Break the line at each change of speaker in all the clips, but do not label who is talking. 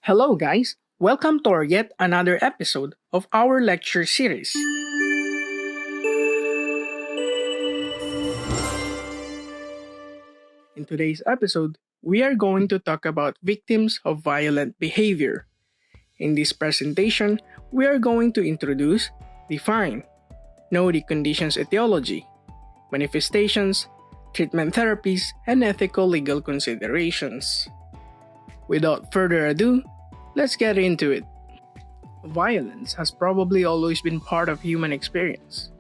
Hello, guys! Welcome to our yet another episode of our lecture series. In today's episode, we are going to talk about victims of violent behavior. In this presentation, we are going to introduce, define, know the condition's etiology, manifestations, treatment therapies, and ethical legal considerations. Without further ado, let's get into it. Violence has probably always been part of human experience.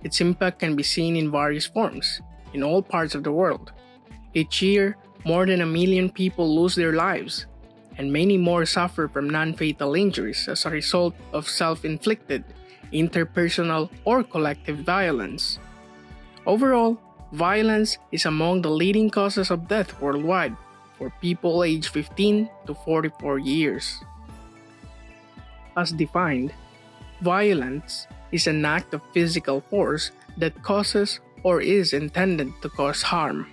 Its impact can be seen in various forms, in all parts of the world. Each year, more than 1 million people lose their lives, and many more suffer from non-fatal injuries as a result of self-inflicted, interpersonal, or collective violence. Overall, violence is among the leading causes of death worldwide for people aged 15 to 44 years. As defined, violence is an act of physical force that causes or is intended to cause harm.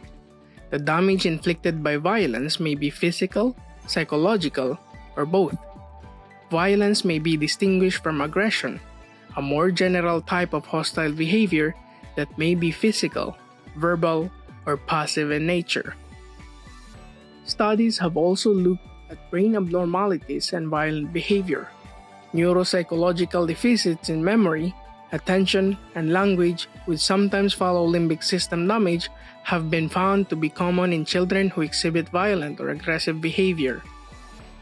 The damage inflicted by violence may be physical, psychological, or both. Violence may be distinguished from aggression, a more general type of hostile behavior that may be physical, verbal, or passive in nature. Studies have also looked at brain abnormalities and violent behavior. Neuropsychological deficits in memory, attention, and language, which sometimes follow limbic system damage, have been found to be common in children who exhibit violent or aggressive behavior.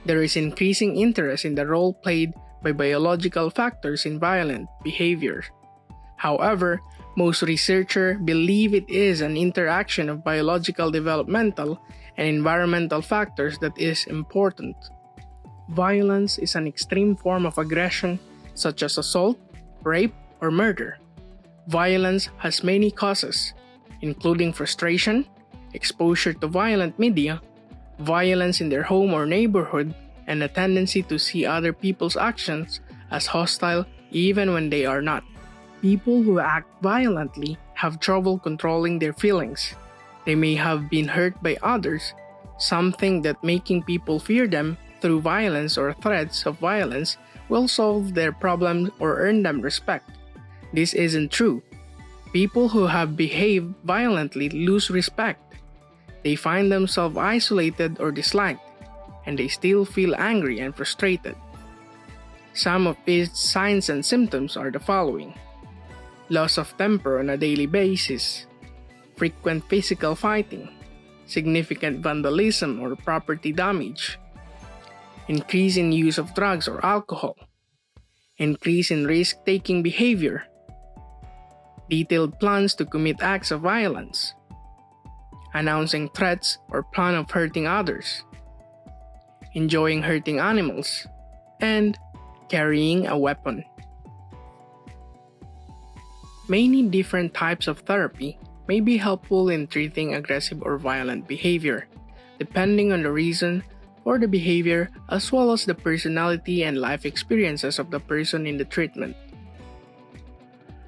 There is increasing interest in the role played by biological factors in violent behavior. However, most researchers believe it is an interaction of biological, developmental, and environmental factors that is important. Violence is an extreme form of aggression such as assault, rape, or murder. Violence has many causes, including frustration, exposure to violent media, violence in their home or neighborhood, and a tendency to see other people's actions as hostile even when they are not. People who act violently have trouble controlling their feelings. They may have been hurt by others, something that making people fear them through violence or threats of violence will solve their problems or earn them respect. This isn't true. People who have behaved violently lose respect. They find themselves isolated or disliked, and they still feel angry and frustrated. Some of its signs and symptoms are the following: loss of temper on a daily basis, frequent physical fighting, significant vandalism or property damage, increase in use of drugs or alcohol, increase in risk-taking behavior, detailed plans to commit acts of violence, announcing threats or plan of hurting others, enjoying hurting animals, and carrying a weapon. Many different types of therapy may be helpful in treating aggressive or violent behavior, depending on the reason for the behavior as well as the personality and life experiences of the person in the treatment.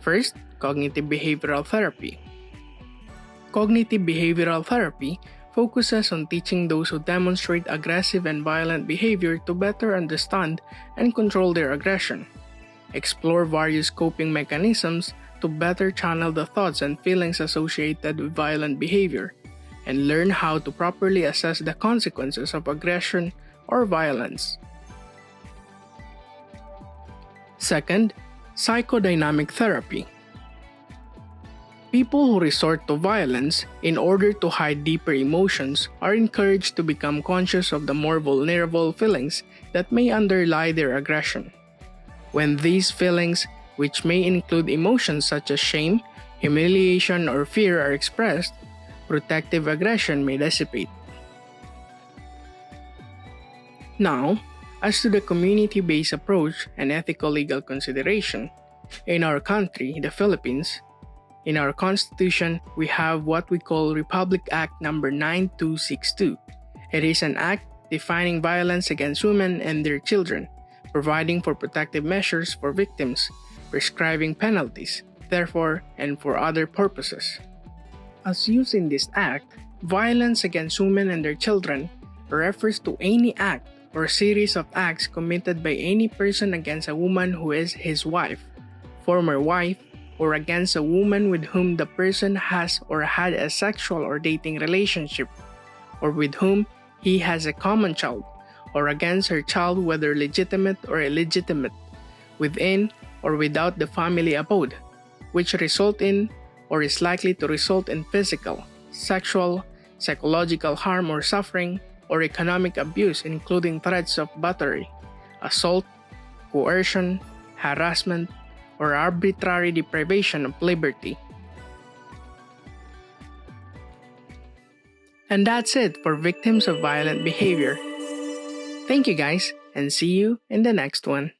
First, cognitive behavioral therapy. Cognitive behavioral therapy focuses on teaching those who demonstrate aggressive and violent behavior to better understand and control their aggression, explore various coping mechanisms to better channel the thoughts and feelings associated with violent behavior, and learn how to properly assess the consequences of aggression or violence. Second, psychodynamic therapy. People who resort to violence in order to hide deeper emotions are encouraged to become conscious of the more vulnerable feelings that may underlie their aggression. When these feelings, which may include emotions such as shame, humiliation, or fear, are expressed, protective aggression may dissipate. Now, as to the community-based approach and ethical legal consideration, in our country, the Philippines, in our Constitution, we have what we call Republic Act No. 9262. It is an act defining violence against women and their children, providing for protective measures for victims, prescribing penalties, therefore, and for other purposes. As used in this act, violence against women and their children refers to any act or series of acts committed by any person against a woman who is his wife, former wife, or against a woman with whom the person has or had a sexual or dating relationship, or with whom he has a common child, or against her child whether legitimate or illegitimate, within or without the family abode, which result in or is likely to result in physical, sexual, psychological harm or suffering, or economic abuse including threats of battery, assault, coercion, harassment, or arbitrary deprivation of liberty. And that's it for victims of violent behavior. Thank you guys, and see you in the next one.